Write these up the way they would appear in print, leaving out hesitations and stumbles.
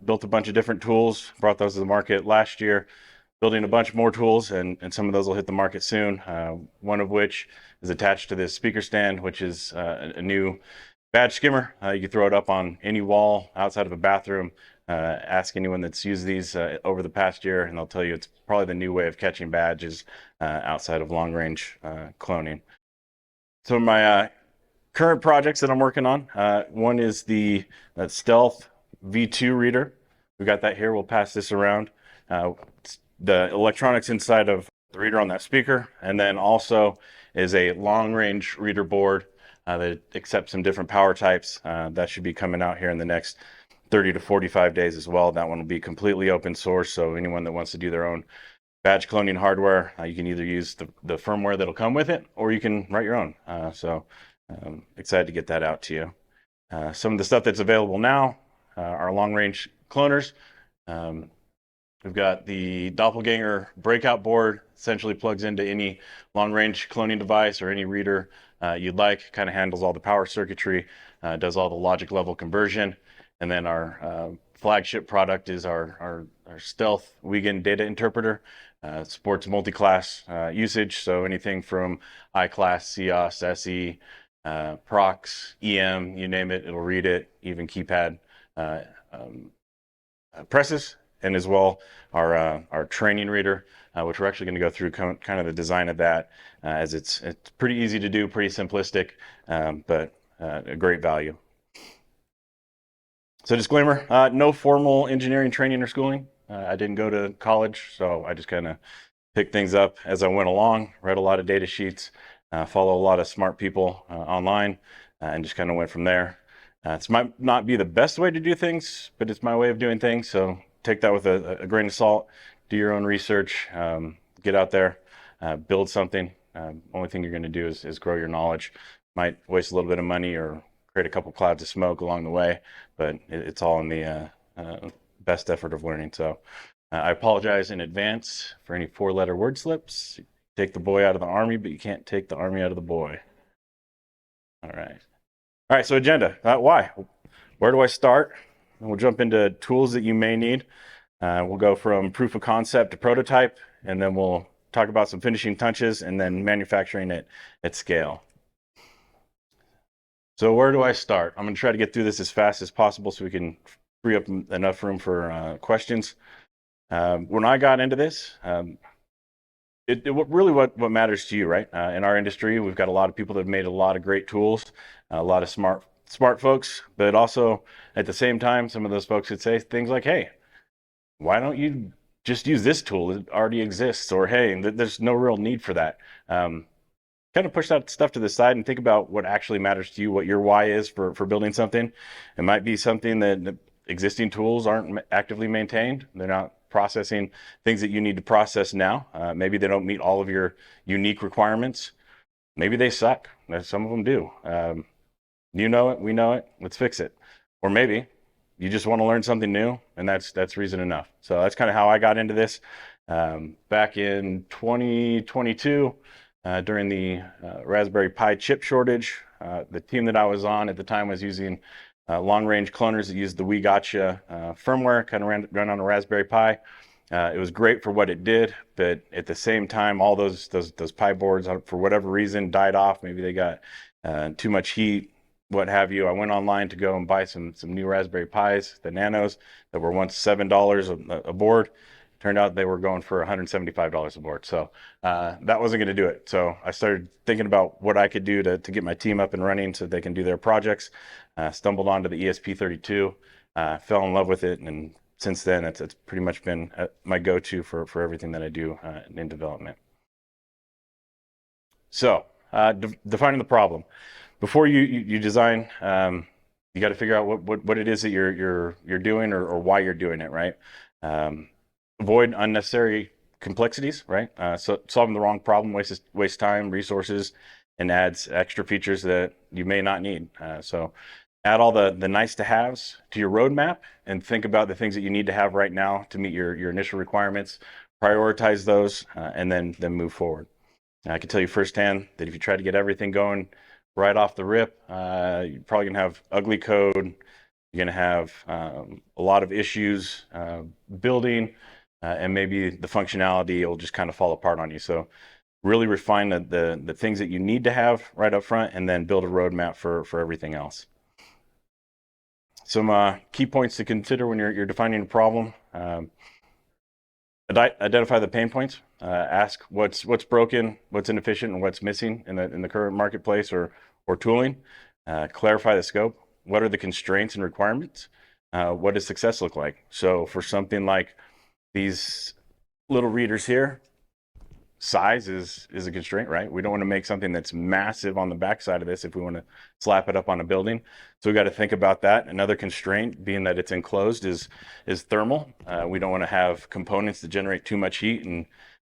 built a bunch of different tools, brought those to the market last year, building a bunch more tools, and some of those will hit the market soon. One of which is attached to this speaker stand, which is a new badge skimmer. You can throw it up on any wall outside of a bathroom. Ask anyone that's used these over the past year, and they'll tell you it's probably the new way of catching badges outside of long-range cloning. So my current projects that I'm working on, one is the Stealth V2 reader. We got that here. We'll pass this around. The electronics inside of the reader on that speaker, and then also is a long-range reader board that accepts some different power types. That should be coming out here in the next 30 to 45 days as well. That one will be completely open source, so anyone that wants to do their own badge cloning hardware, you can either use the firmware that'll come with it, or you can write your own. So excited to get that out to you. Some of the stuff that's available now are long-range cloners. We've got the Doppelganger breakout board, essentially plugs into any long-range cloning device or any reader you'd like, kind of handles all the power circuitry, does all the logic level conversion. And then our flagship product is our Stealth Wiegand data interpreter. Supports multi-class usage, so anything from I-class, COS, SE, procs, EM, you name it, it'll read it, even keypad presses. And as well, our training reader, which we're actually going to go through kind of the design of that, as it's pretty easy to do, pretty simplistic, but a great value. So disclaimer, no formal engineering training or schooling. I didn't go to college, so I just kind of picked things up as I went along, read a lot of data sheets, follow a lot of smart people online, and just kind of went from there. It might not be the best way to do things, but it's my way of doing things, so take that with a grain of salt, do your own research, get out there, build something. Only thing you're going to do is grow your knowledge. Might waste a little bit of money or create a couple clouds of smoke along the way, but it's all in the best effort of learning. So I apologize in advance for any 4-letter word slips. Take the boy out of the army, but you can't take the army out of the boy. All right, so agenda. Why? Where do I start? And we'll jump into tools that you may need. We'll go from proof of concept to prototype, and then we'll talk about some finishing touches and then manufacturing it at scale. So where do I start? I'm going to try to get through this as fast as possible so we can free up enough room for questions. When I got into this, really what matters to you, right? In our industry, we've got a lot of people that have made a lot of great tools, a lot of smart folks, but also at the same time, some of those folks would say things like, hey, why don't you just use this tool? It already exists. Or, hey, there's no real need for that. Kind of push that stuff to the side and think about what actually matters to you, what your why is for building something. It might be something that existing tools aren't actively maintained. They're not processing things that you need to process now. Maybe they don't meet all of your unique requirements. Maybe they suck. Some of them do. You know it, we know it, let's fix it. Or maybe you just want to learn something new, and that's reason enough. So that's kind of how I got into this. Back in 2022, during the Raspberry Pi chip shortage, the team that I was on at the time was using long-range cloners that used the Wiegand firmware, kind of run on a Raspberry Pi. It was great for what it did, but at the same time, all those Pi boards, for whatever reason, died off. Maybe they got too much heat, what have you. I went online to go and buy some new Raspberry Pis, the Nanos, that were once $7 a board. Turned out they were going for $175 a board. So that wasn't going to do it. So I started thinking about what I could do to get my team up and running so they can do their projects. Stumbled onto the ESP32, fell in love with it, and since then it's pretty much been my go-to for everything that I do in development. So defining the problem. Before you design, you got to figure out what it is that you're doing or why you're doing it, right? Avoid unnecessary complexities, right? So solving the wrong problem wastes time, resources, and adds extra features that you may not need. So add all the nice to haves to your roadmap and think about the things that you need to have right now to meet your initial requirements. Prioritize those and then move forward. I can tell you firsthand that if you try to get everything going right off the rip, you're probably gonna have ugly code, You're going to have a lot of issues building, and maybe the functionality will just kind of fall apart on you. So really refine the things that you need to have right up front, and then build a roadmap for everything else. Some key points to consider when you're defining a problem. Identify the pain points. Ask what's broken, what's inefficient, and what's missing in the current marketplace or tooling. Clarify the scope. What are the constraints and requirements? What does success look like? So for something like these little readers here, size is a constraint, right? We don't want to make something that's massive on the backside of this if we want to slap it up on a building. So we got to think about that. Another constraint, being that it's enclosed, is thermal. We don't want to have components that generate too much heat and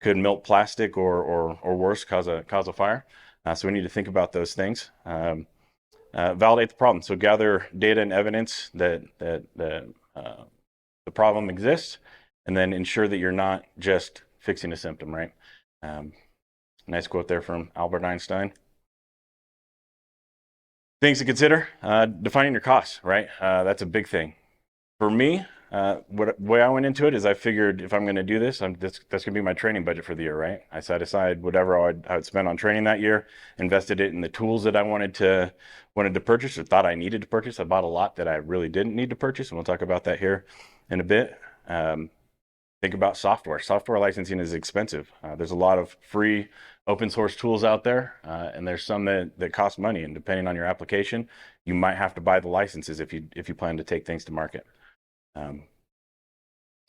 could melt plastic or worse, cause a fire. So we need to think about those things. Validate the problem. So gather data and evidence that the problem exists, and then ensure that you're not just fixing a symptom, right? Nice quote there from Albert Einstein. Things to consider, defining your costs, right? That's a big thing. For me, the way I went into it is I figured if I'm going to do this, that's going to be my training budget for the year, right? I set aside whatever I would spend on training that year, invested it in the tools that I wanted to purchase or thought I needed to purchase. I bought a lot that I really didn't need to purchase, and we'll talk about that here in a bit. Think about software. Software licensing is expensive. There's a lot of free open source tools out there, and there's some that cost money, and depending on your application, you might have to buy the licenses if you plan to take things to market.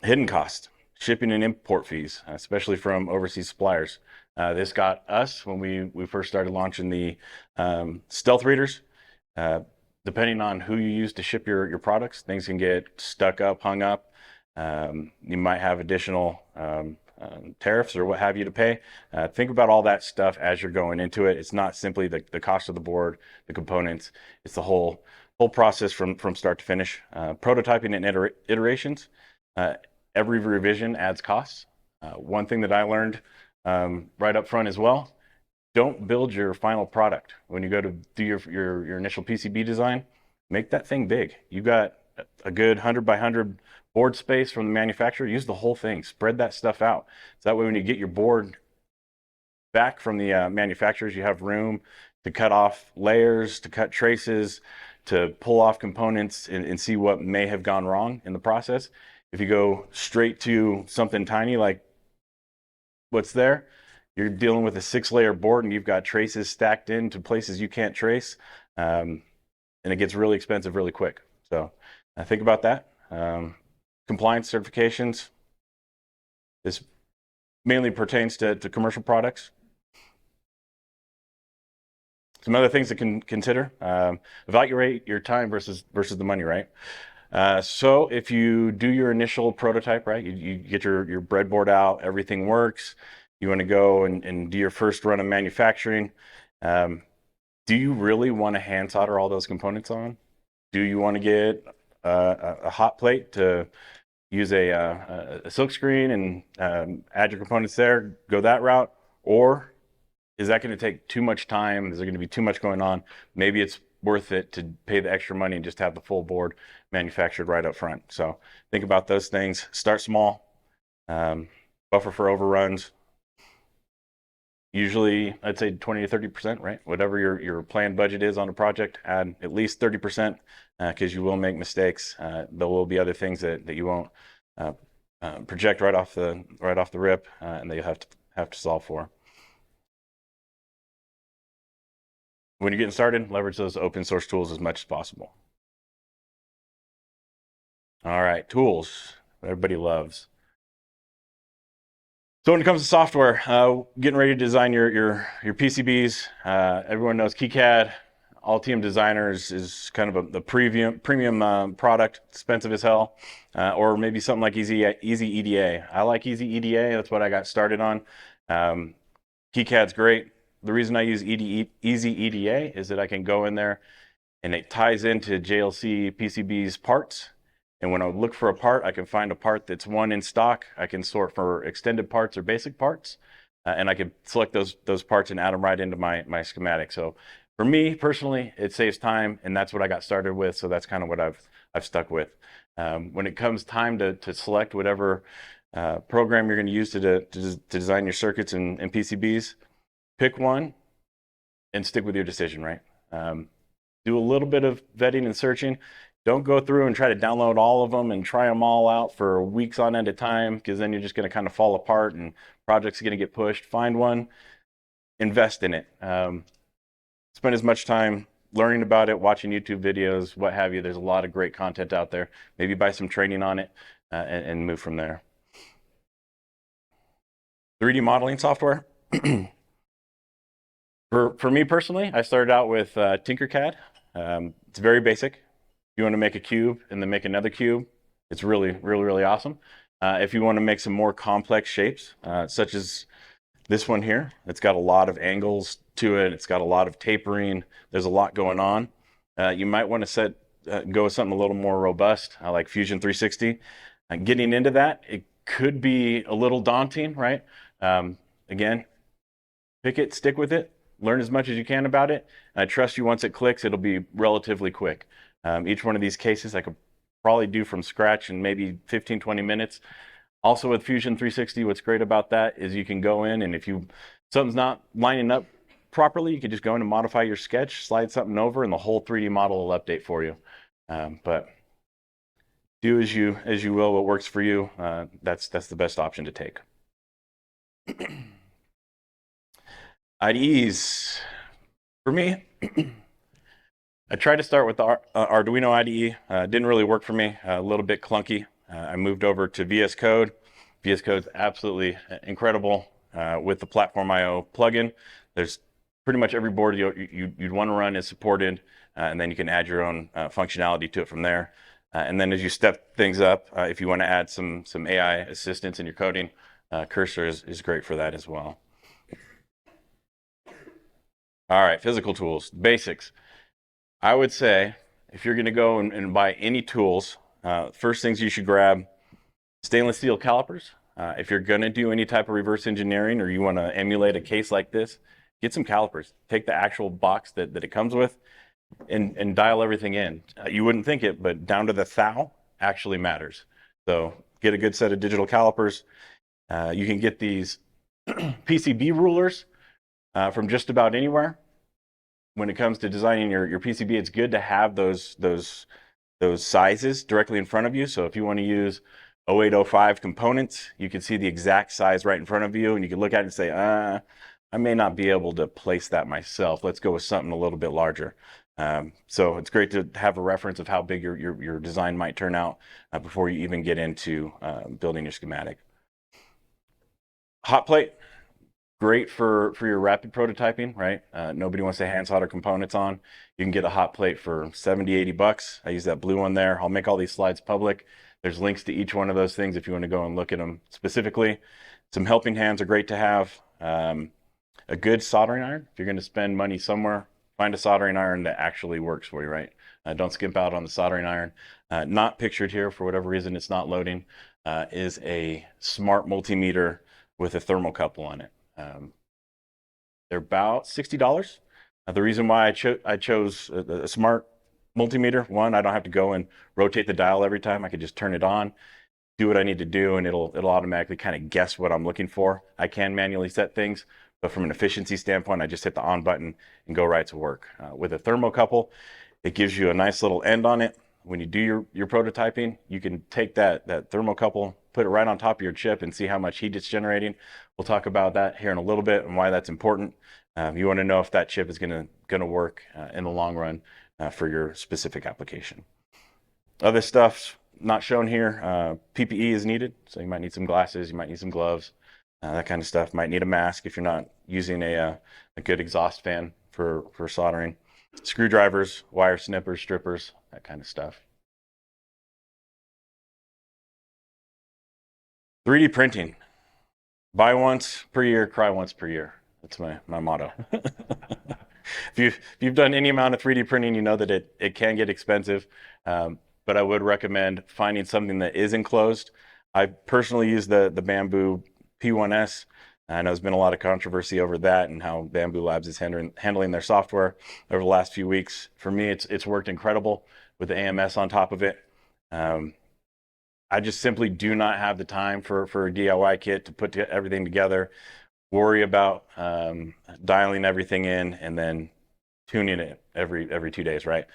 Hidden cost, shipping and import fees, especially from overseas suppliers. This got us when we first started launching the stealth readers. Depending on who you use to ship your products, things can get stuck up, hung up. You might have additional tariffs or what have you to pay. Think about all that stuff as you're going into it. It's not simply the cost of the board, the components. It's the whole process from start to finish. Prototyping and iterations. Every revision adds costs. One thing that I learned right up front as well, don't build your final product. When you go to do your initial PCB design, make that thing big. You got a good 100 by 100 board space from the manufacturer, use the whole thing, spread that stuff out. So that way when you get your board back from the manufacturers, you have room to cut off layers, to cut traces, to pull off components and see what may have gone wrong in the process. If you go straight to something tiny like what's there, you're dealing with a 6-layer board and you've got traces stacked into places you can't trace, and it gets really expensive really quick. So think about that. Compliance certifications. This mainly pertains to commercial products. Some other things to consider. Evaluate your time versus the money, right? So if you do your initial prototype, right, you get your breadboard out, everything works, you want to go and do your first run of manufacturing. Do you really want to hand solder all those components on? Do you want to get a hot plate to use a silk screen and add your components there, go that route? Or is that going to take too much time? Is there going to be too much going on? Maybe it's worth it to pay the extra money and just have the full board manufactured right up front. So think about those things. Start small, buffer for overruns. Usually I'd say 20 to 30%, right? Whatever your planned budget is on a project, add at least 30%, because you will make mistakes. There will be other things that you won't project right off the rip, and that you'll have to solve for. When you're getting started, leverage those open source tools as much as possible. All right, tools everybody loves. So when it comes to software, getting ready to design your PCBs, everyone knows KiCad. Altium Designer is kind of the premium product, expensive as hell, or maybe something like EasyEDA. I like EasyEDA. That's what I got started on. KiCad's great. The reason I use EasyEDA is that I can go in there and it ties into JLC PCB's parts. And when I look for a part, I can find a part that's one in stock. I can sort for extended parts or basic parts, and I can select those parts and add them right into my schematic. So for me personally, it saves time, and that's what I got started with. So that's kind of what I've I've stuck with. When it comes time to select whatever program you're going to use to design your circuits and PCBs, pick one and stick with your decision, right? Do a little bit of vetting and searching. Don't go through and try to download all of them and try them all out for weeks on end of time, because then you're just going to kind of fall apart and projects are going to get pushed. Find one, invest in it. Spend as much time learning about it, watching YouTube videos, what have you. There's a lot of great content out there. Maybe buy some training on it and move from there. 3D modeling software. For me personally, I started out with Tinkercad. It's very basic. If you want to make a cube and then make another cube, it's really awesome. If you want to make some more complex shapes, such as this one here, it's got a lot of angles to it. It's got a lot of tapering. There's a lot going on. You might want to go with something a little more robust, like Fusion 360. Getting into that, it could be a little daunting, right? Again, pick it, stick with it, learn as much as you can about it. I trust you, once it clicks, it'll be relatively quick. Each one of these cases I could probably do from scratch in maybe 15-20 minutes. Also with Fusion 360, what's great about that is you can go in, and if something's not lining up properly, you can just go in and modify your sketch, slide something over, and the whole 3D model will update for you. But do as you will, what works for you. That's the best option to take. IDEs. For me, I tried to start with the Arduino IDE. Didn't really work for me, a little bit clunky. I moved over to VS Code. VS Code is absolutely incredible with the Platform IO plugin. There's pretty much every board you'd want to run is supported, and then you can add your own functionality to it from there. And then as you step things up, if you want to add some AI assistance in your coding, Cursor is great for that as well. All right, physical tools, basics. I would say if you're going to go and buy any tools, first things you should grab: stainless steel calipers. If you're going to do any type of reverse engineering, or you want to emulate a case like this, get some calipers. Take the actual box that it comes with and dial everything in. You wouldn't think it, but down to the thou actually matters. So get a good set of digital calipers. You can get these PCB rulers from just about anywhere. When it comes to designing your PCB, it's good to have those sizes directly in front of you. So if you want to use 0805 components, you can see the exact size right in front of you, and you can look at it and say, I may not be able to place that myself. Let's go with something a little bit larger. So it's great to have a reference of how big your design might turn out before you even get into building your schematic. Hot plate. Great for your rapid prototyping, right? Nobody wants to hand solder components on. You can get a hot plate for 70, 80 bucks. I use that blue one there. I'll make all these slides public. There's links to each one of those things if you want to go and look at them specifically. Some helping hands are great to have. A good soldering iron. If you're going to spend money somewhere, find a soldering iron that actually works for you, right? Don't skimp out on the soldering iron. Not pictured here, for whatever reason it's not loading, is a smart multimeter with a thermocouple on it. They're about $60. The reason why I chose a smart multimeter, one, I don't have to go and rotate the dial every time. I could just turn it on, do what I need to do, and it'll automatically kind of guess what I'm looking for. I can manually set things, but from an efficiency standpoint, I just hit the on button and go right to work. With a thermocouple, it gives you a nice little end on it. When you do your prototyping, you can take that thermocouple, put it right on top of your chip, and see how much heat it's generating. We'll talk about that here in a little bit and why that's important. You want to know if that chip is going to work in the long run for your specific application. Other stuff not shown here. PPE is needed, so you might need some glasses, you might need some gloves, that kind of stuff. Might need a mask if you're not using a good exhaust fan for soldering. Screwdrivers, wire snippers, strippers, that kind of stuff. 3D printing. Buy once per year, cry once per year. That's my motto. If you've done any amount of 3D printing, you know that it can get expensive, but I would recommend finding something that is enclosed. I personally use the Bamboo P1S. I know there's been a lot of controversy over that and how Bamboo Labs is handling their software over the last few weeks. For me, it's worked incredible with the AMS on top of it. I just simply do not have the time for a DIY kit to put everything together, worry about dialing everything in, and then tuning it every 2 days, right?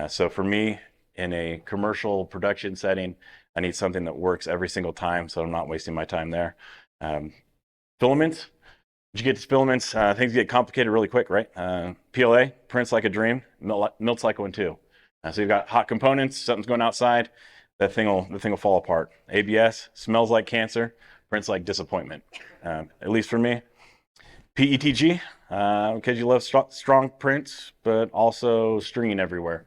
So for me, in a commercial production setting, I need something that works every single time, so I'm not wasting my time there. Filaments. Once you get to filaments, things get complicated really quick, right? PLA, prints like a dream, melts like one too. So you've got hot components, something's going outside, the thing will fall apart. ABS, smells like cancer, prints like disappointment, at least for me. PETG, because you love strong prints, but also stringing everywhere.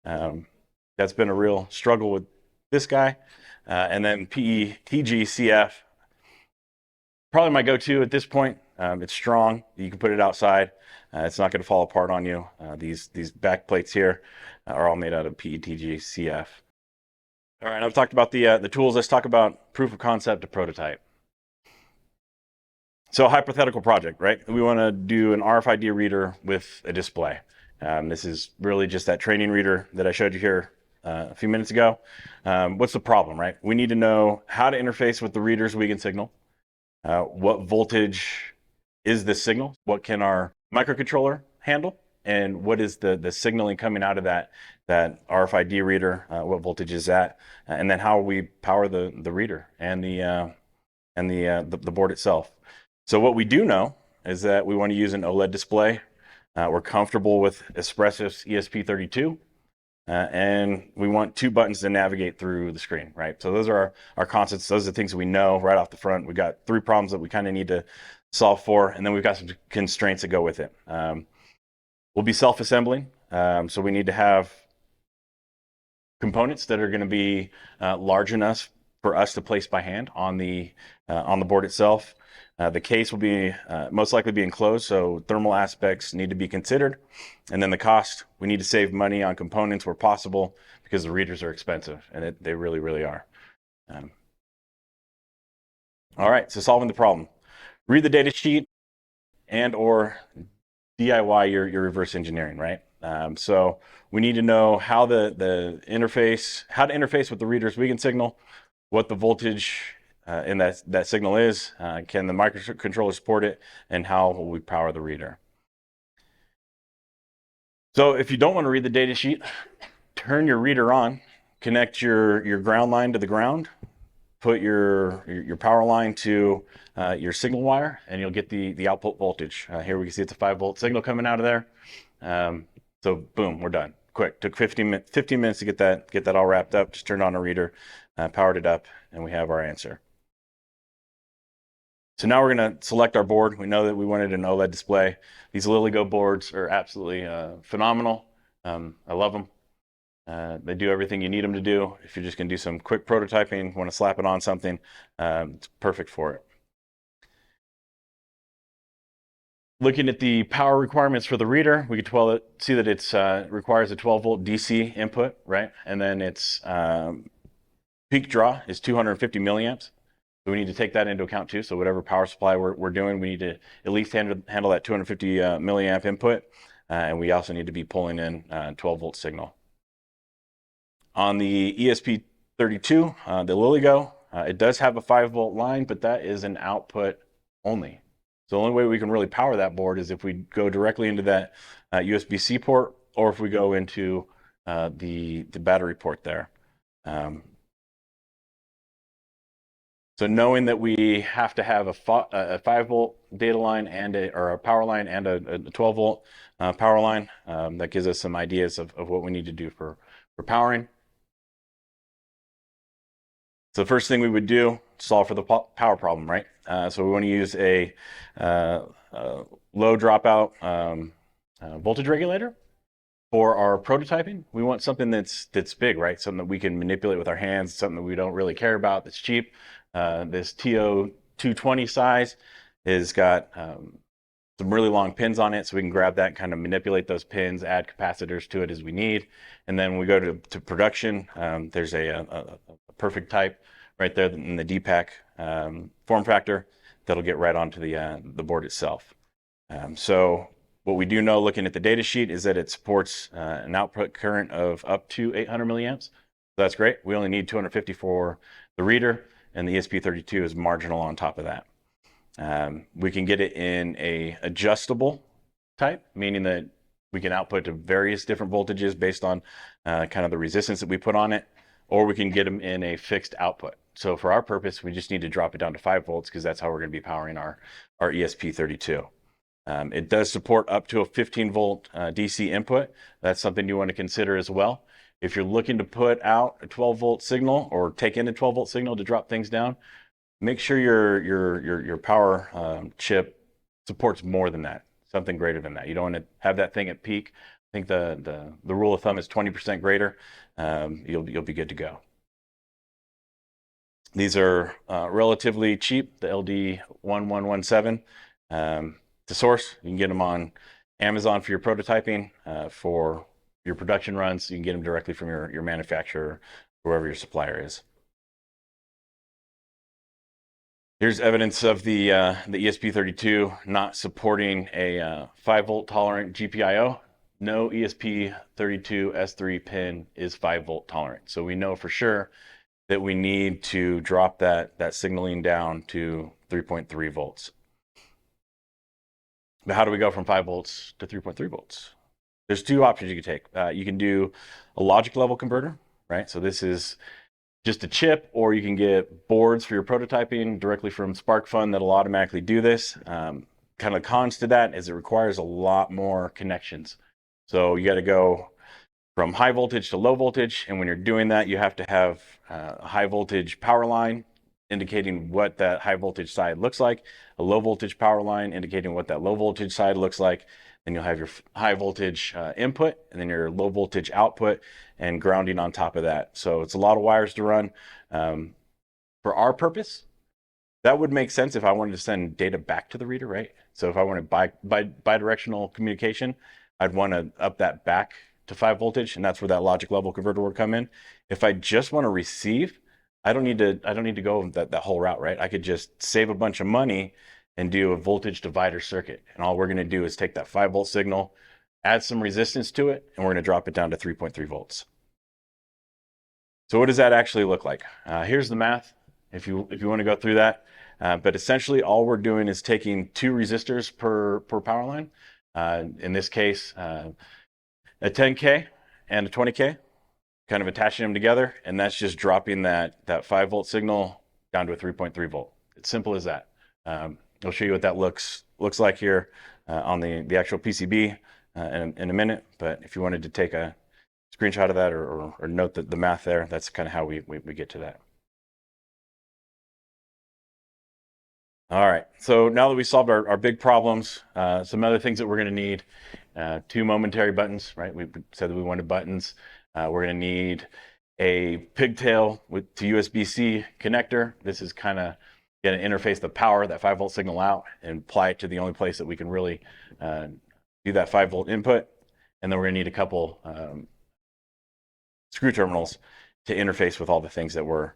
That's been a real struggle with this guy. And then PETG CF, probably my go-to at this point. It's strong. You can put it outside. It's not going to fall apart on you. These back plates here are all made out of PETG CF. All right, I've talked about the tools. Let's talk about proof of concept to prototype. So a hypothetical project, right? We want to do an RFID reader with a display. This is really just that training reader that I showed you here a few minutes ago. What's the problem, right? We need to know how to interface with the reader's Wiegand signal. What voltage is this signal? What can our microcontroller handle? And what is the signaling coming out of that RFID reader? What voltage is that? And then how we power the reader and the board itself. So what we do know is that we want to use an OLED display. We're comfortable with Espresso's ESP32. And we want 2 buttons to navigate through the screen, right? So those are our concepts. Those are the things we know right off the front. We've got 3 problems that we kind of need to solve for, and then we've got some constraints that go with it. We'll be self-assembling, so we need to have components that are going to be large enough for us to place by hand on the board itself. The case will be most likely be enclosed, so thermal aspects need to be considered. And then the cost, we need to save money on components where possible because the readers are expensive, and they really, really are. All right, so solving the problem. Read the data sheet and or DIY your reverse engineering, right? So we need to know how how to interface with the reader's Wiegand signal, what the voltage in that signal is, can the microcontroller support it, and how will we power the reader. So if you don't want to read the data sheet, turn your reader on, connect your ground line to the ground, put your power line to your signal wire, and you'll get the output voltage. Here we can see it's a 5-volt signal coming out of there. So boom, we're done. Quick, took 15 minutes to get that all wrapped up. Just turned on a reader, powered it up, and we have our answer. So now we're going to select our board. We know that we wanted an OLED display. These LilyGo boards are absolutely phenomenal. I love them. They do everything you need them to do. If you're just going to do some quick prototyping, want to slap it on something, it's perfect for it. Looking at the power requirements for the reader, we can see that it requires a 12-volt DC input, right? And then its peak draw is 250 milliamps. So we need to take that into account too. So whatever power supply we're doing, we need to at least handle that 250 milliamp input. And we also need to be pulling in 12-volt signal. On the ESP32, the LilyGo, it does have a 5-volt line, but that is an output only. So the only way we can really power that board is if we go directly into that USB-C port, or if we go into the battery port there. So knowing that we have to have a 5-volt data line or a power line and a 12-volt power line, that gives us some ideas of what we need to do for powering. So the first thing we would do, solve for the power problem, right? So we want to use a low dropout voltage regulator. For our prototyping, we want something that's big, right? Something that we can manipulate with our hands, something that we don't really care about, that's cheap. This TO220 size has got some really long pins on it, so we can grab that and kind of manipulate those pins, add capacitors to it as we need. And then when we go to production, there's a perfect type right there in the DPAC form factor that'll get right onto the board itself. So what we do know looking at the data sheet is that it supports an output current of up to 800 milliamps. That's great. We only need 250 for the reader, and the ESP32 is marginal on top of that. We can get it in a adjustable type, meaning that we can output to various different voltages based on kind of the resistance that we put on it, or we can get them in a fixed output. So for our purpose, we just need to drop it down to 5 volts because that's how we're going to be powering our ESP32. It does support up to a 15 volt DC input. That's something you want to consider as well. If you're looking to put out a 12 volt signal or take in a 12 volt signal to drop things down, make sure your power chip supports more than that, something greater than that. You don't want to have that thing at peak. I think the rule of thumb is 20% greater. You'll be good to go. These are relatively cheap, the LD1117. To source, you can get them on Amazon for your prototyping. For your production runs, you can get them directly from your manufacturer, whoever your supplier is. Here's evidence of the ESP32 not supporting a 5 volt tolerant GPIO. No ESP32 S3 pin is 5 volt tolerant. So we know for sure that we need to drop that signaling down to 3.3 volts. But how do we go from 5 volts to 3.3 volts? There's 2 options you can take. You can do a logic level converter, right? So this is just a chip, or you can get boards for your prototyping directly from SparkFun that'll automatically do this. Kind of cons to that is it requires a lot more connections. So you got to go from high voltage to low voltage, and when you're doing that, you have to have a high voltage power line indicating what that high voltage side looks like, a low voltage power line indicating what that low voltage side looks like. Then you'll have your high voltage input, and then your low voltage output, and grounding on top of that. So it's a lot of wires to run. For our purpose, that would make sense if I wanted to send data back to the reader, right? So if I wanted bidirectional communication, I'd want to up that back to 5 voltage, and that's where that logic level converter would come in. If I just want to receive, I don't need to go that whole route, right? I could just save a bunch of money and do a voltage divider circuit. And all we're going to do is take that 5 volt signal, add some resistance to it, and we're going to drop it down to 3.3 volts. So what does that actually look like? Here's the math, if you want to go through that. But essentially, all we're doing is taking 2 resistors per power line. In this case, a 10K and a 20K, kind of attaching them together, and that's just dropping that 5 volt signal down to a 3.3 volt. It's simple as that. I'll show you what that looks like here on the actual PCB in a minute. But if you wanted to take a screenshot of that or note the math there, that's kind of how we get to that. All right, so now that we solved our big problems, some other things that we're going to need, 2 momentary buttons, right? We said that we wanted buttons. We're going to need a pigtail to USB-C connector. This is kind of going to interface the power, that 5 volt signal out, and apply it to the only place that we can really do that 5 volt input. And then we're going to need a couple screw terminals to interface with all the things that we're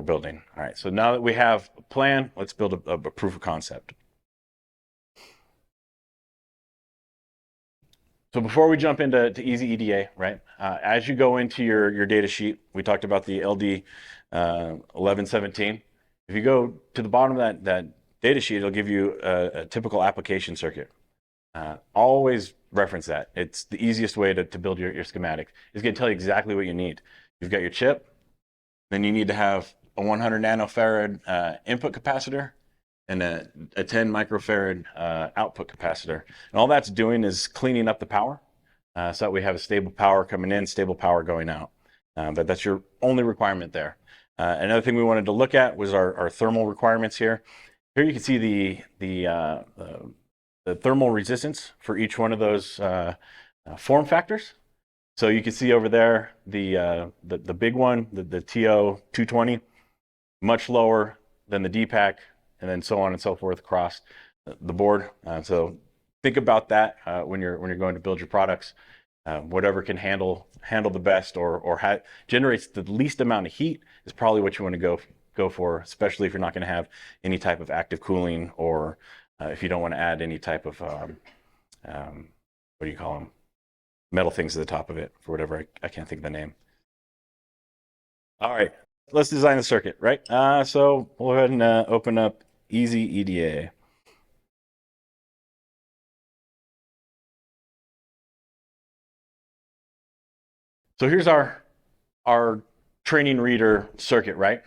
building. All right, so now that we have a plan, let's build a proof of concept. So before we jump into EasyEDA, right? As you go into your data sheet, we talked about the LD 1117. If you go to the bottom of that data sheet, it'll give you a typical application circuit. Always reference that. It's the easiest way to build your schematic. It's going to tell you exactly what you need. You've got your chip, then you need to have a 100 nanofarad input capacitor and a 10 microfarad output capacitor. And all that's doing is cleaning up the power so that we have a stable power coming in, stable power going out. But that's your only requirement there. Another thing we wanted to look at was our thermal requirements here. Here you can see the thermal resistance for each one of those form factors. So you can see over there the big one, the TO220, much lower than the DPAC, and then so on and so forth across the board. So think about that when you're going to build your products. Whatever can handle the best or generates the least amount of heat is probably what you want to go for, especially if you're not going to have any type of active cooling, or if you don't want to add any type of what do you call them, metal things to the top of it, for whatever, I can't think of the name. All right, let's design the circuit, right? So we'll go ahead and open up EasyEDA. So here's our training reader circuit, right?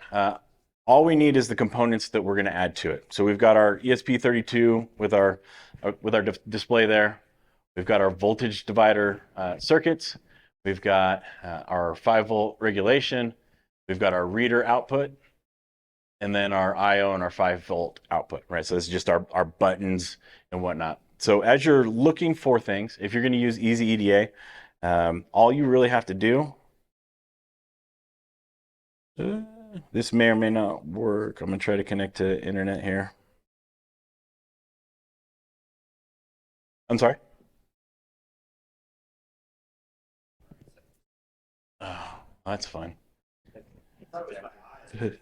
All we need is the components that we're going to add to it. So we've got our ESP32 with our display there. We've got our voltage divider circuits. We've got our 5-volt regulation. We've got our reader output, and then our I/O and our 5-volt output, right? So this is just our buttons and whatnot. So as you're looking for things, if you're going to use EasyEDA, all you really have to do, this may or may not work. I'm going to try to connect to internet here. I'm sorry. Oh, that's fine. Turn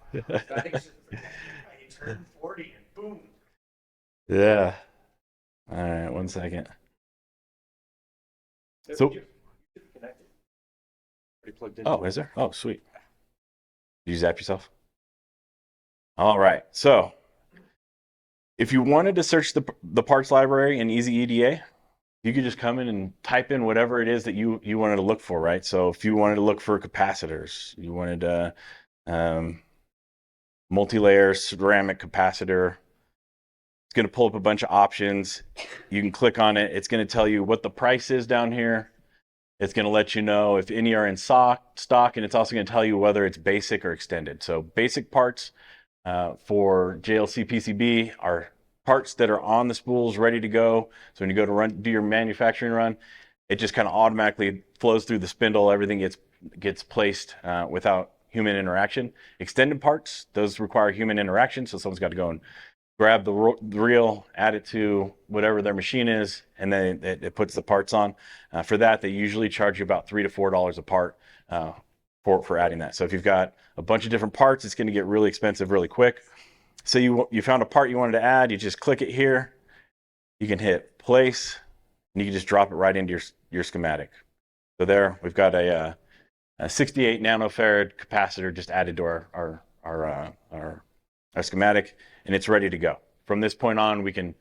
40 and boom. Yeah. All right, 1 second. So, oh, is there? Oh, sweet. Did you zap yourself? All right. So, if you wanted to search the parts library in EasyEDA, you could just come in and type in whatever it is that you wanted to look for, right? So, if you wanted to look for capacitors, you wanted a multi-layer ceramic capacitor, it's going to pull up a bunch of options. You can click on it. It's going to tell you what the price is down here. It's going to let you know if any are in stock, and it's also going to tell you whether it's basic or extended. So basic parts for JLC PCB are parts that are on the spools ready to go. So when you go to do your manufacturing run, it just kind of automatically flows through the spindle. Everything gets placed without human interaction. Extended parts, those require human interaction. So someone's got to go and grab the reel, add it to whatever their machine is, and then it puts the parts on. For that, they usually charge you about $3 to $4 a part for adding that. So if you've got a bunch of different parts, it's going to get really expensive really quick. So you found a part you wanted to add, you just click it here. You can hit place, and you can just drop it right into your schematic. So there, we've got a 68 nanofarad capacitor just added to our schematic, and it's ready to go. From this point on, we can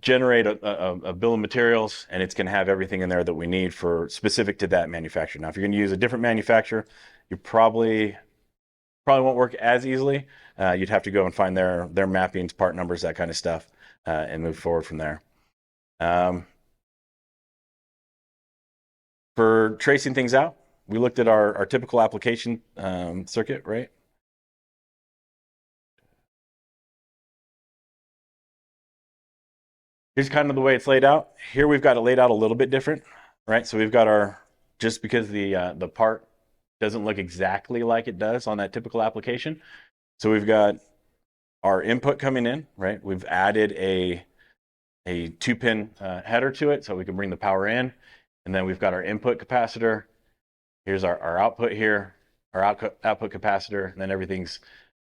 generate a bill of materials, and it's going to have everything in there that we need for specific to that manufacturer. Now, if you're going to use a different manufacturer, you probably won't work as easily. You'd have to go and find their mappings, part numbers, that kind of stuff, and move forward from there. For tracing things out, we looked at our typical application circuit, right? Here's kind of the way it's laid out. Here we've got it laid out a little bit different, right? So we've got just because the part doesn't look exactly like it does on that typical application. So we've got our input coming in, right? We've added a 2-pin header to it so we can bring the power in. And then we've got our input capacitor. Here's our output here, our output capacitor, and then everything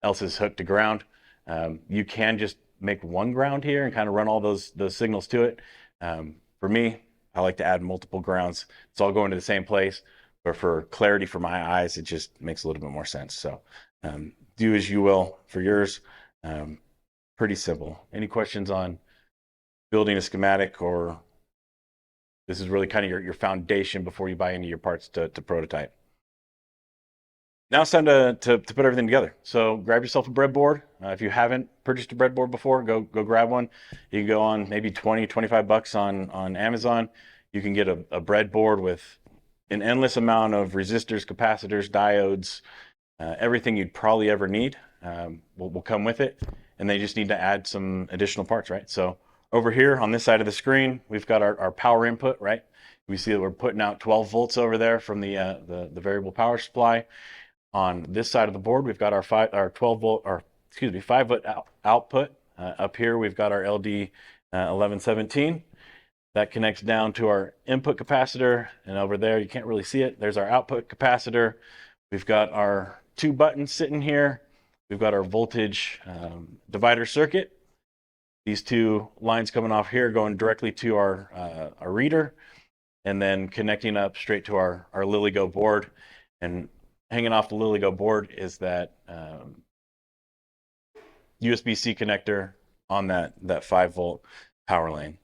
else is hooked to ground. You can just make one ground here and kind of run all those signals to it. For me, I like to add multiple grounds. It's all going to the same place, but for clarity for my eyes, it just makes a little bit more sense. So do as you will for yours. Pretty simple. Any questions on building a schematic, or this is really kind of your foundation before you buy into your parts to prototype? Now it's time to put everything together. So grab yourself a breadboard. If you haven't purchased a breadboard before, go grab one. You can go on maybe 20, 25 bucks on Amazon. You can get a breadboard with an endless amount of resistors, capacitors, diodes, everything you'd probably ever need will come with it. And they just need to add some additional parts, right? So over here on this side of the screen, we've got our power input, right? We see that we're putting out 12 volts over there from the variable power supply. On this side of the board, we've got our 5-volt output. Up here, we've got our LD 1117. That connects down to our input capacitor, and over there, you can't really see it. There's our output capacitor. We've got our 2 buttons sitting here. We've got our voltage divider circuit. These 2 lines coming off here going directly to our reader, and then connecting up straight to our LilyGo board. And hanging off the LilyGo board is that USB-C connector on that 5-volt power lane.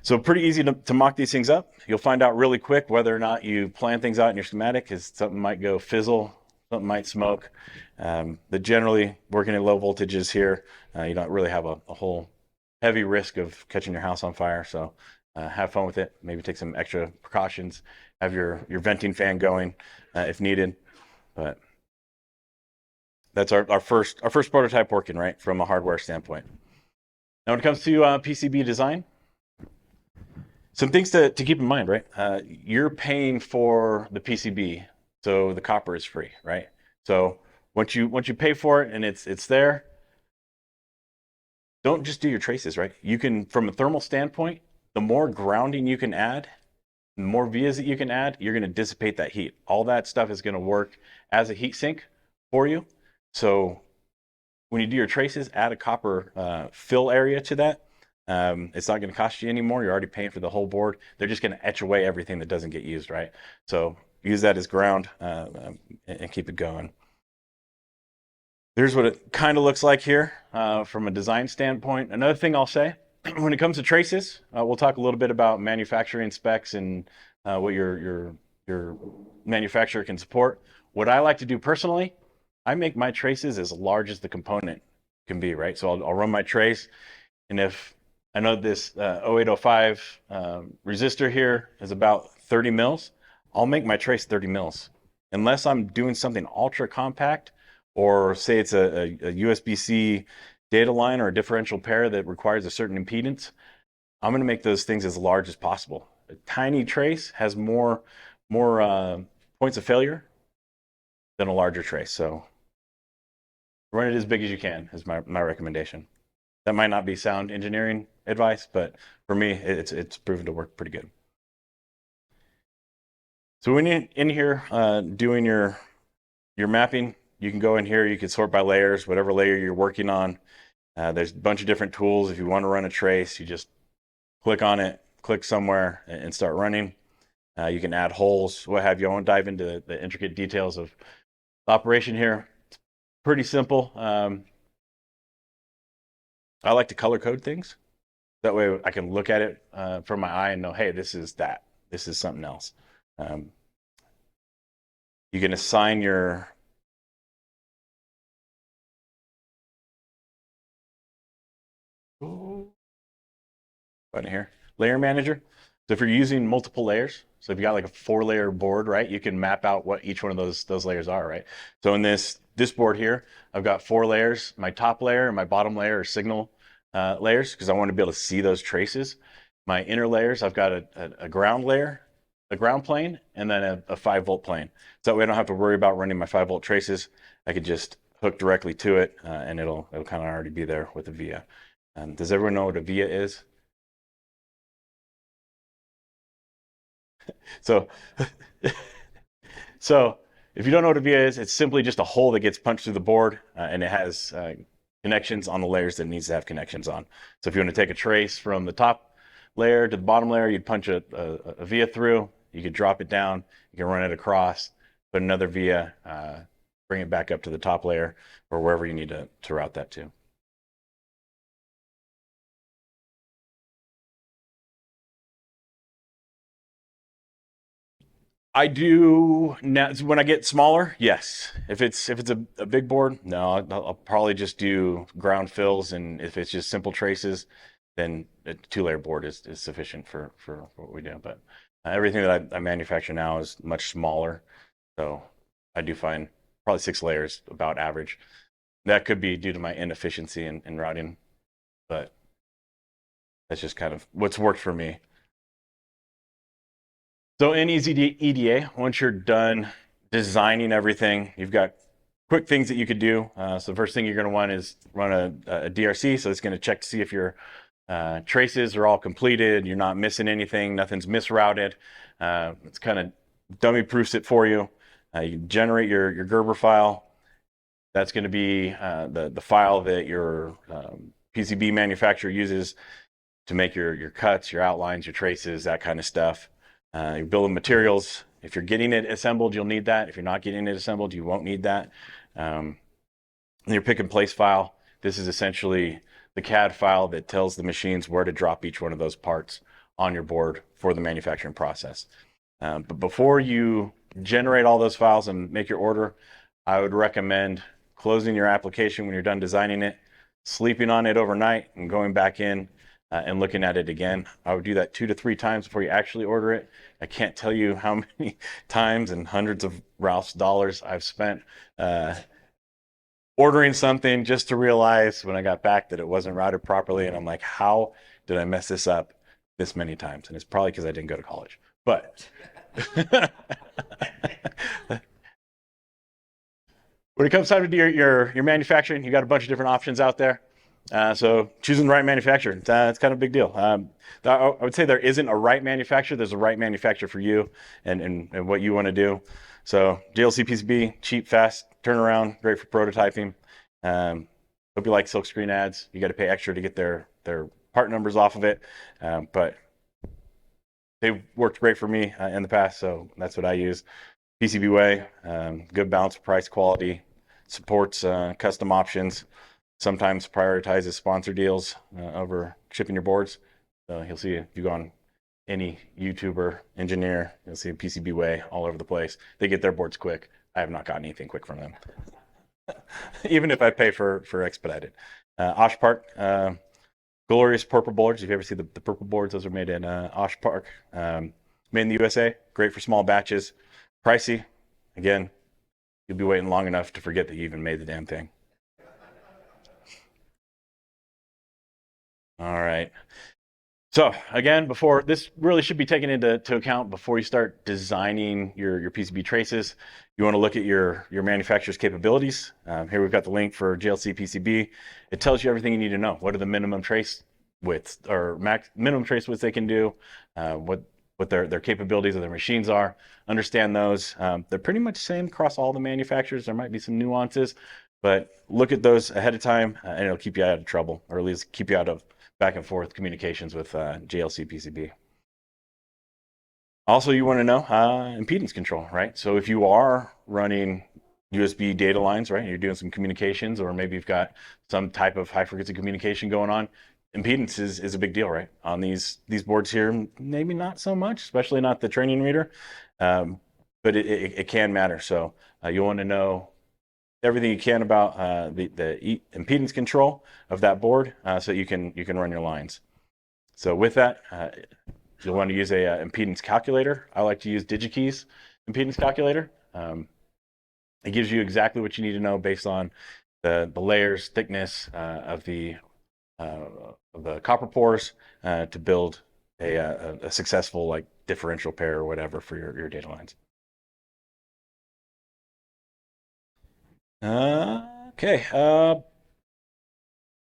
So pretty easy to mock these things up. You'll find out really quick whether or not you plan things out in your schematic, because something might go fizzle, something might smoke. But generally, working at low voltages here, you don't really have a whole heavy risk of catching your house on fire. So have fun with it. Maybe take some extra precautions. Have your venting fan going if needed. But that's our first prototype working, right, from a hardware standpoint. Now, when it comes to PCB design, some things to keep in mind, right? You're paying for the PCB, so the copper is free, right? So once you pay for it and it's there, don't just do your traces, right? You can, from a thermal standpoint, the more grounding you can add, the more vias that you can add, you're going to dissipate that heat. All that stuff is going to work as a heat sink for you. So when you do your traces, add a copper fill area to that. It's not going to cost you anymore. You're already paying for the whole board. They're just going to etch away everything that doesn't get used, right? So use that as ground and keep it going. Here's what it kind of looks like here from a design standpoint. Another thing I'll say, when it comes to traces, we'll talk a little bit about manufacturing specs and what your manufacturer can support. What I like to do personally, I make my traces as large as the component can be, right? So I'll run my trace, and if I know this 0805 resistor here is about 30 mils, I'll make my trace 30 mils. Unless I'm doing something ultra compact, or say it's a USB-C data line or a differential pair that requires a certain impedance, I'm going to make those things as large as possible. A tiny trace has more points of failure than a larger trace. So run it as big as you can is my recommendation. That might not be sound engineering advice, but for me, it's proven to work pretty good. So when you're in here doing your mapping, you can go in here, you can sort by layers, whatever layer you're working on. There's a bunch of different tools. If you want to run a trace, you just click on it, click somewhere, and start running. You can add holes, what have you. I won't dive into the intricate details of the operation here. It's pretty simple. I like to color code things. That way I can look at it from my eye and know, hey, this is that. This is something else. You can assign your button here, layer manager. So if you're using multiple layers, so if you got like a 4-layer board, right, you can map out what each one of those layers are, right? So in this board here, I've got 4 layers. My top layer and my bottom layer are signal layers because I want to be able to see those traces. My inner layers, I've got a ground layer, a ground plane, and then a 5-volt plane. So that way I don't have to worry about running my 5-volt traces. I could just hook directly to it, and it'll kind of already be there with a via. Does everyone know what a via is? So, so if you don't know what a via is, it's simply just a hole that gets punched through the board, and it has connections on the layers that it needs to have connections on. So if you want to take a trace from the top layer to the bottom layer, you'd punch a via through. You could drop it down. You can run it across, put another via, bring it back up to the top layer or wherever you need to route that to. I do now when I get smaller. Yes, if it's a big board, no, I'll probably just do ground fills, and if it's just simple traces, then a 2-layer board is sufficient for what we do. But everything that I manufacture now is much smaller, so I do find probably 6 layers about average. That could be due to my inefficiency in routing, but that's just kind of what's worked for me. So in EasyEDA, once you're done designing everything, you've got quick things that you could do. So the first thing you're going to want is run a DRC. So it's going to check to see if your traces are all completed, you're not missing anything, nothing's misrouted. It's kind of dummy proofs it for you. You generate your Gerber file. That's going to be the file that your PCB manufacturer uses to make your cuts, your outlines, your traces, that kind of stuff. Your bill of materials If you're getting it assembled, you'll need that. If you're not getting it assembled, you won't need that. Your pick and place file, this is essentially the CAD file that tells the machines where to drop each one of those parts on your board for the manufacturing process. But before you generate all those files and make your order, I would recommend closing your application when you're done designing it, sleeping on it overnight, and going back in and looking at it again. I would do that 2 to 3 times before you actually order it. I can't tell you how many times and hundreds of Ralph's dollars I've spent ordering something just to realize when I got back that it wasn't routed properly. And I'm like, how did I mess this up this many times? And it's probably because I didn't go to college. But when it comes time to do your manufacturing, you got a bunch of different options out there. So choosing the right manufacturer, it's kind of a big deal. I would say there isn't a right manufacturer. There's a right manufacturer for you and what you want to do. So JLC PCB, cheap, fast, turnaround, great for prototyping. Hope you like silkscreen ads. You got to pay extra to get their part numbers off of it. But they've worked great for me in the past, so that's what I use. PCB Way, good balance of price quality, supports custom options, sometimes prioritizes sponsor deals over shipping your boards. So you'll see if you go on any YouTuber, engineer, you'll see PCB Way all over the place. They get their boards quick. I have not gotten anything quick from them, even if I pay for expedited. Osh Park, glorious purple boards. If you ever see the purple boards, those are made in Osh Park. Made in the USA, great for small batches. Pricey, again, you'll be waiting long enough to forget that you even made the damn thing. All right. So again, before this really should be taken into account before you start designing your PCB traces. You want to look at your manufacturer's capabilities. Here we've got the link for JLC PCB. It tells you everything you need to know. What are the minimum trace widths or minimum trace widths they can do? What their capabilities of their machines are. Understand those. They're pretty much the same across all the manufacturers. There might be some nuances, but look at those ahead of time and it'll keep you out of trouble, or at least keep you out of back and forth communications with JLC PCB. Also, you want to know impedance control, right? So if you are running USB data lines, right, and you're doing some communications, or maybe you've got some type of high frequency communication going on, impedance is a big deal, right? On these boards here, maybe not so much, especially not the training reader, but it can matter. So you want to know everything you can about the impedance control of that board, so you can run your lines. So with that, you'll want to use a impedance calculator. I like to use DigiKey's impedance calculator. It gives you exactly what you need to know based on the layers, thickness of the copper pores to build a successful like differential pair or whatever for your data lines. Okay.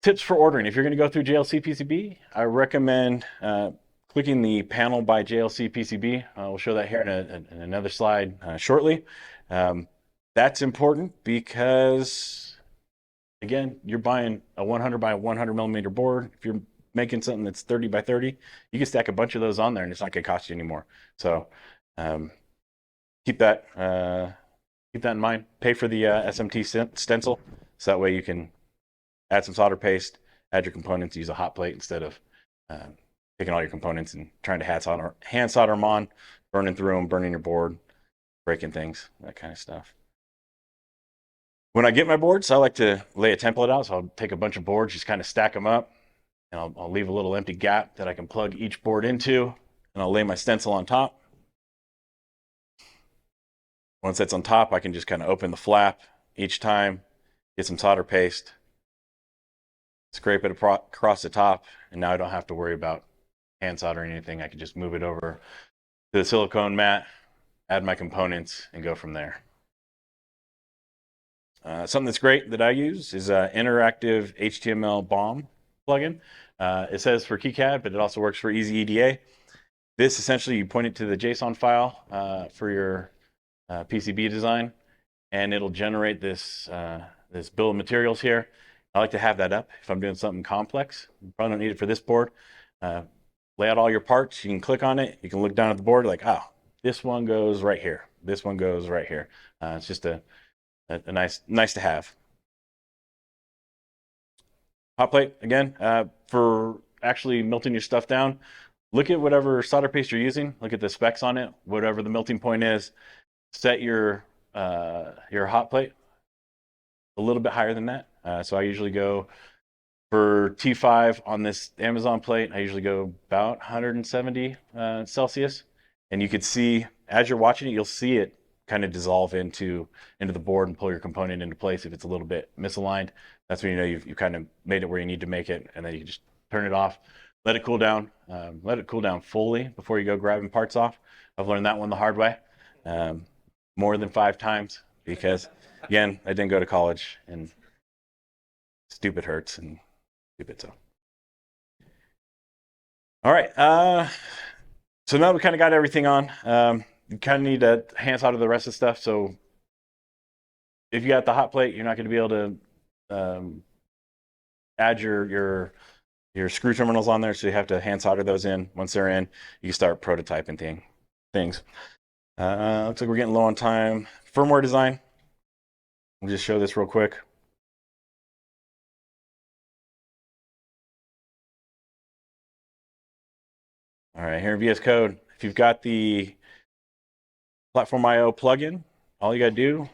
Tips for ordering. If you're going to go through JLC PCB, I recommend clicking the panel by JLC PCB. We'll show that here in another slide shortly. That's important because, again, you're buying a 100 by 100 millimeter board. If you're making something that's 30 by 30, you can stack a bunch of those on there and it's not going to cost you anymore. So keep that in mind. Pay for the SMT stencil, so that way you can add some solder paste, add your components, use a hot plate instead of taking all your components and trying to hand solder them on, burning through them, burning your board, breaking things, that kind of stuff. When I get my boards, I like to lay a template out. So I'll take a bunch of boards, just kind of stack them up, and I'll leave a little empty gap that I can plug each board into, and I'll lay my stencil on top. Once that's on top, I can just kind of open the flap each time, get some solder paste, scrape it across the top, and now I don't have to worry about hand soldering anything. I can just move it over to the silicone mat, add my components, and go from there. Something that's great that I use is an interactive HTML BOM plugin. It says for KiCad, but it also works for EasyEDA. This essentially, you point it to the JSON file for your PCB design, and it'll generate this bill of materials here. I like to have that up if I'm doing something complex. You probably don't need it for this board. Lay out all your parts. You can click on it. You can look down at the board like, oh, This one goes right here. This one goes right here. It's just a nice to have. Hot plate, again, for actually melting your stuff down, look at whatever solder paste you're using. Look at the specs on it, whatever the melting point is. Set your hot plate a little bit higher than that. So I usually go for T5 on this Amazon plate. I usually go about 170 Celsius, and you could see as you're watching it, you'll see it kind of dissolve into the board and pull your component into place. If it's a little bit misaligned, that's when you know you've kind of made it where you need to make it, and then you can just turn it off, let it cool down. Let it cool down fully before you go grabbing parts off. I've learned that one the hard way, more than 5 times, because again, I didn't go to college, and stupid hurts and stupid. So, all right. So now we kind of got everything on. You kind of need to hand solder the rest of the stuff. So if you got the hot plate, you're not going to be able to add your screw terminals on there. So you have to hand solder those in. Once they're in, you can start prototyping things. Looks like we're getting low on time. Firmware design. We'll just show this real quick. All right, here in VS Code, if you've got the Platform IO plugin, all you got to do,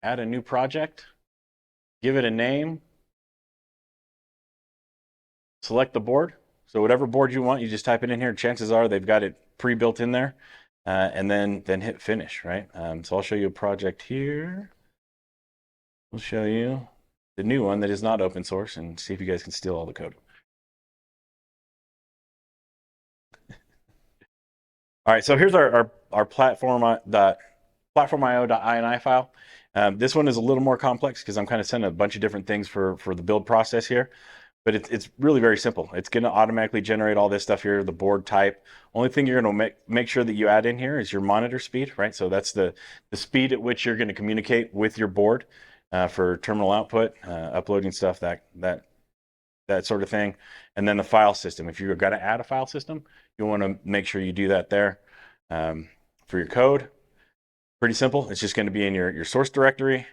add a new project, give it a name, select the board. So whatever board you want, you just type it in here. Chances are they've got it pre-built in there, and then hit finish, right? So I'll show you a project here. We'll show you the new one that is not open source and see if you guys can steal all the code. All right, so here's our platform.io.ini file. This one is a little more complex because I'm kind of sending a bunch of different things for the build process here, but it's really very simple. It's going to automatically generate all this stuff here, the board type. Only thing you're going to make sure that you add in here is your monitor speed, right? So that's the speed at which you're going to communicate with your board for terminal output, uploading stuff, that sort of thing. And then the file system. If you're going to add a file system, you want to make sure you do that there. For your code, pretty simple. It's just going to be in your source directory.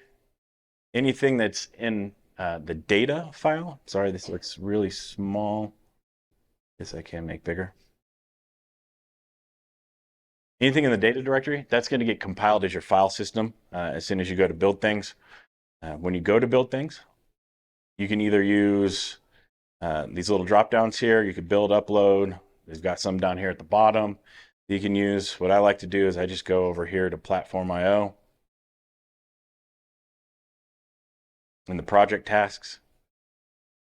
Anything that's in the data file. Sorry, this looks really small. Guess I can make bigger. Anything in the data directory, that's going to get compiled as your file system as soon as you go to build things. When you go to build things, you can either use these little drop downs here. You could build, upload. They've got some down here at the bottom. You can use, what I like to do is I just go over here to Platform IO. In the project tasks,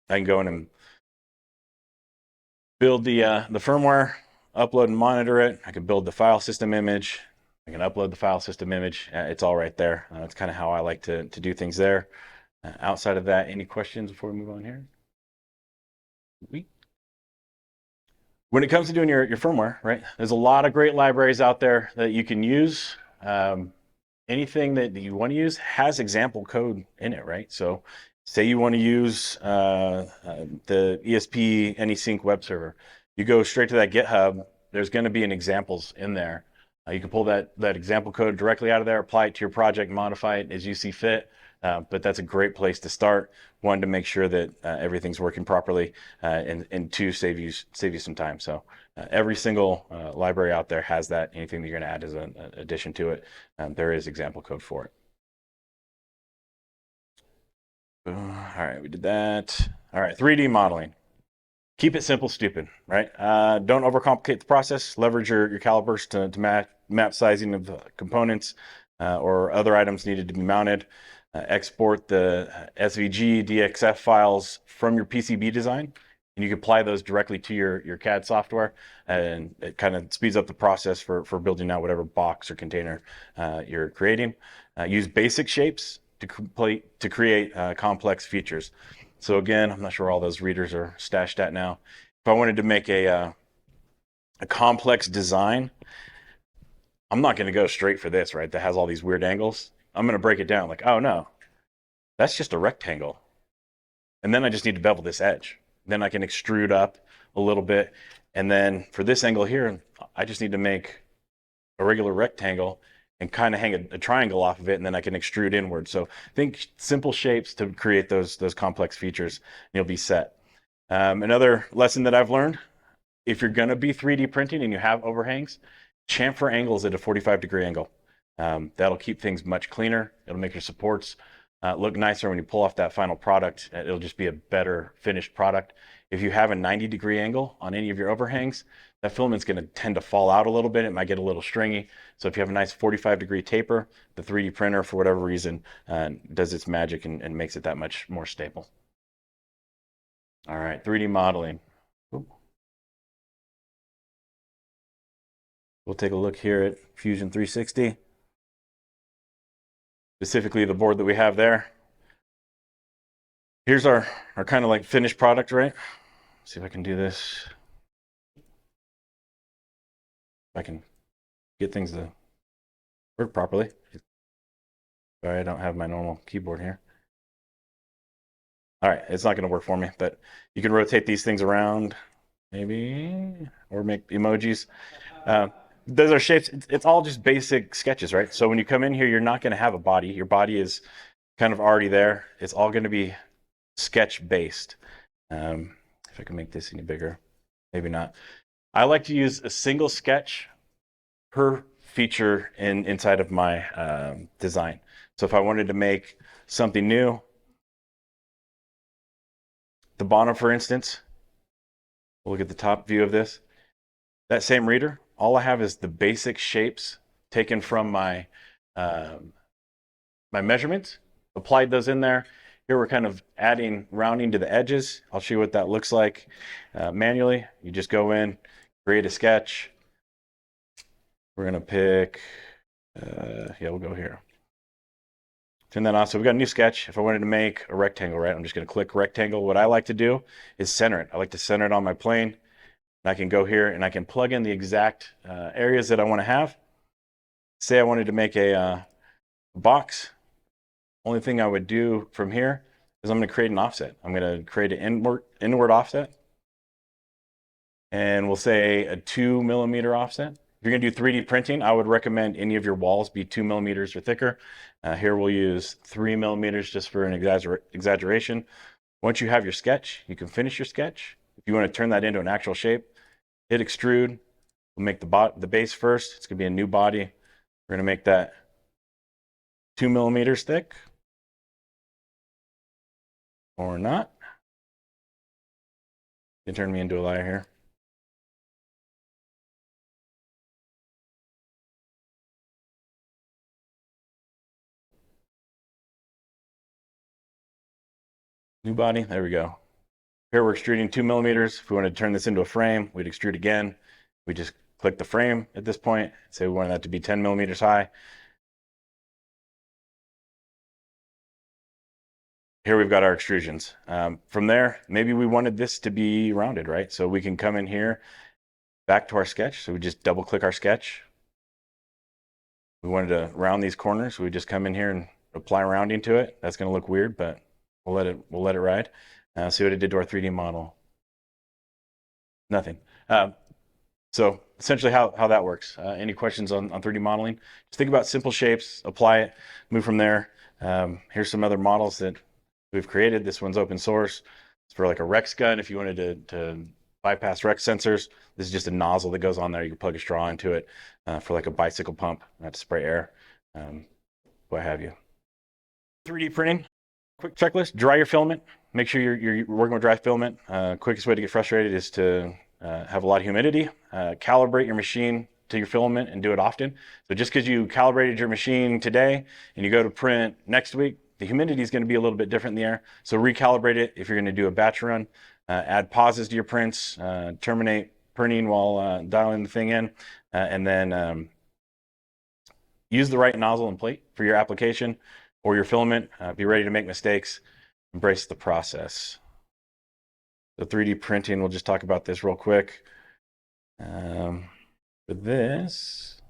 I can go in and build the firmware, upload and monitor it. I can build the file system image. I can upload the file system image. It's all right there. That's kind of how I like to do things there. Outside of that, any questions before we move on here? When it comes to doing your firmware, right, there's a lot of great libraries out there that you can use. Anything that you want to use has example code in it, right? So say you want to use the ESP AnySync web server. You go straight to that GitHub, there's going to be an examples in there. You can pull that example code directly out of there, apply it to your project, modify it as you see fit. But that's a great place to start. One, to make sure that everything's working properly, and two, save you some time. So every single library out there has that. Anything that you're going to add as an addition to it, there is example code for it. All right, we did that. All right, 3D modeling. Keep it simple, stupid, right? Don't overcomplicate the process. Leverage your calipers to map sizing of components or other items needed to be mounted. Export the SVG, DXF files from your PCB design, and you can apply those directly to your CAD software, and it kind of speeds up the process for building out whatever box or container you're creating. Use basic shapes to create complex features. So again, I'm not sure where all those readers are stashed at now. If I wanted to make a complex design, I'm not going to go straight for this, right? That has all these weird angles. I'm going to break it down like, oh no, that's just a rectangle. And then I just need to bevel this edge. Then I can extrude up a little bit. And then for this angle here, I just need to make a regular rectangle and kind of hang a triangle off of it, and then I can extrude inward. So think simple shapes to create those complex features, and you'll be set. Another lesson that I've learned, if you're going to be 3D printing and you have overhangs, chamfer angles at a 45-degree angle. That'll keep things much cleaner. It'll make your supports look nicer when you pull off that final product. It'll just be a better finished product. If you have a 90-degree angle on any of your overhangs, that filament's going to tend to fall out a little bit. It might get a little stringy. So if you have a nice 45-degree taper, the 3D printer, for whatever reason, does its magic and makes it that much more stable. All right, 3D modeling. Oop. We'll take a look here at Fusion 360. Specifically the board that we have there. Here's our kind of like finished product, right? Let's see if I can do this. If I can get things to work properly. Sorry, I don't have my normal keyboard here. All right, it's not going to work for me, but you can rotate these things around, maybe, or make emojis. Those are shapes. It's all just basic sketches, right? So when you come in here, you're not going to have a body. Your body is kind of already there. It's all going to be sketch based. If I can make this any bigger, maybe not. I like to use a single sketch per feature inside of my design. So if I wanted to make something new, the bottom, for instance, we'll look at the top view of this. That same reader, all I have is the basic shapes taken from my my measurements, applied those in there. Here we're kind of adding rounding to the edges. I'll show you what that looks like manually. You just go in, create a sketch. We're gonna pick, yeah, we'll go here. Turn that on. So we've got a new sketch. If I wanted to make a rectangle, right, I'm just gonna click rectangle. What I like to do is center it. I like to center it on my plane. And I can go here and I can plug in the exact areas that I want to have. Say I wanted to make a box. Only thing I would do from here is I'm going to create an offset. I'm going to create an inward offset. And we'll say a 2 millimeter offset. If you're going to do 3D printing, I would recommend any of your walls be 2 millimeters or thicker. Here we'll use 3 millimeters just for an exaggeration. Once you have your sketch, you can finish your sketch. If you want to turn that into an actual shape, hit extrude. We'll make the base first. It's going to be a new body. We're going to make that 2 millimeters thick. Or not. You can turn me into a liar here. New body, there we go. Here we're extruding 2 millimeters. If we want to turn this into a frame, we'd extrude again. We just click the frame at this point. Say we want that to be 10 millimeters high. Here we've got our extrusions. From there, maybe we wanted this to be rounded, right? So we can come in here, back to our sketch. So we just double click our sketch. We wanted to round these corners. So we just come in here and apply rounding to it. That's going to look weird, but we'll let it ride. See what it did to our 3D model. Nothing. So essentially how that works. Any questions on 3D modeling? Just think about simple shapes, apply it, move from there. Here's some other models that we've created. This one's open source. It's for like a Rex gun. If you wanted to bypass Rex sensors, this is just a nozzle that goes on there. You can plug a straw into it for like a bicycle pump, not to spray air, what have you. 3D printing, quick checklist, dry your filament. Make sure you're working with dry filament. Quickest way to get frustrated is to have a lot of humidity. Calibrate your machine to your filament and do it often. So just because you calibrated your machine today and you go to print next week, the humidity is going to be a little bit different in the air. So recalibrate it if you're going to do a batch run. Add pauses to your prints. Terminate printing while dialing the thing in. And then use the right nozzle and plate for your application or your filament. Be ready to make mistakes. Embrace the process. So 3D printing, we'll just talk about this real quick. For this,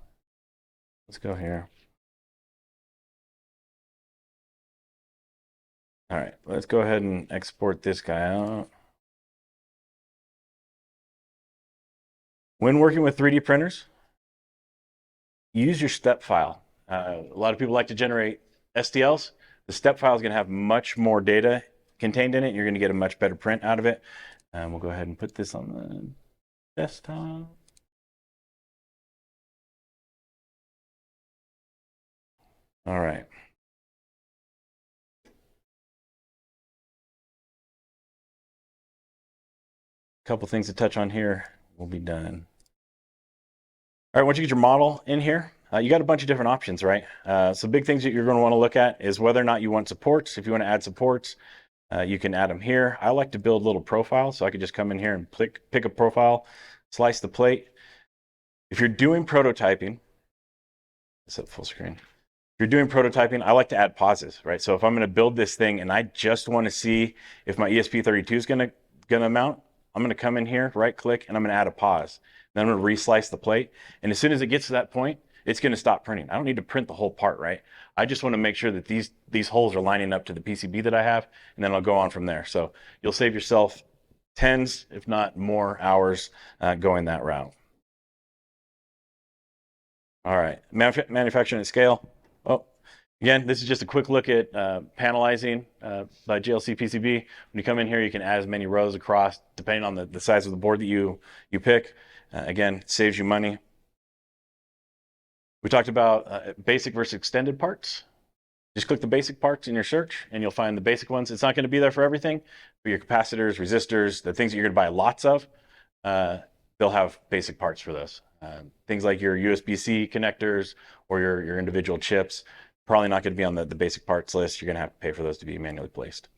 let's go here. All right, let's go ahead and export this guy out. When working with 3D printers, use your step file. A lot of people like to generate STLs. The step file is going to have much more data contained in it. You're going to get a much better print out of it. We'll go ahead and put this on the desktop. All right. A couple things to touch on here. We'll be done. All right, once you get your model in here, you got a bunch of different options, right? So big things that you're going to want to look at is whether or not you want supports. If you want to add supports, you can add them here. I like to build little profiles, so I could just come in here and pick a profile, slice the plate. If you're doing prototyping, set full screen. If you're doing prototyping, I like to add pauses, right? So if I'm going to build this thing and I just want to see if my ESP32 is going to mount, I'm going to come in here, right click, and I'm going to add a pause. Then I'm going to reslice the plate. And as soon as it gets to that point, it's going to stop printing. I don't need to print the whole part, right? I just want to make sure that these holes are lining up to the PCB that I have, and then I'll go on from there. So you'll save yourself tens, if not more, hours going that route. All right, manufacturing at scale. Oh, again, this is just a quick look at panelizing by GLC PCB. When you come in here, you can add as many rows across, depending on the size of the board that you pick. Again, it saves you money. We talked about basic versus extended parts. Just click the basic parts in your search and you'll find the basic ones. It's not going to be there for everything. For your capacitors, resistors, the things that you're going to buy lots of, they'll have basic parts for those. Things like your USB-C connectors or your individual chips, probably not going to be on the basic parts list. You're going to have to pay for those to be manually placed.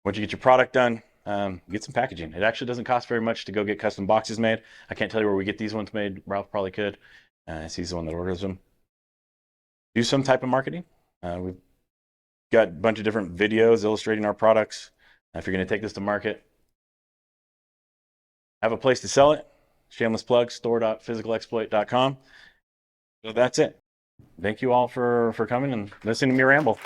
Once you get your product done, get some packaging. It actually doesn't cost very much to go get custom boxes made. I can't tell you where we get these ones made. Ralph probably could. He's the one that orders them. Do some type of marketing. We've got a bunch of different videos illustrating our products. If you're going to take this to market, have a place to sell it. Shameless plug, store.physicalexploit.com. So that's it. Thank you all for coming and listening to me ramble.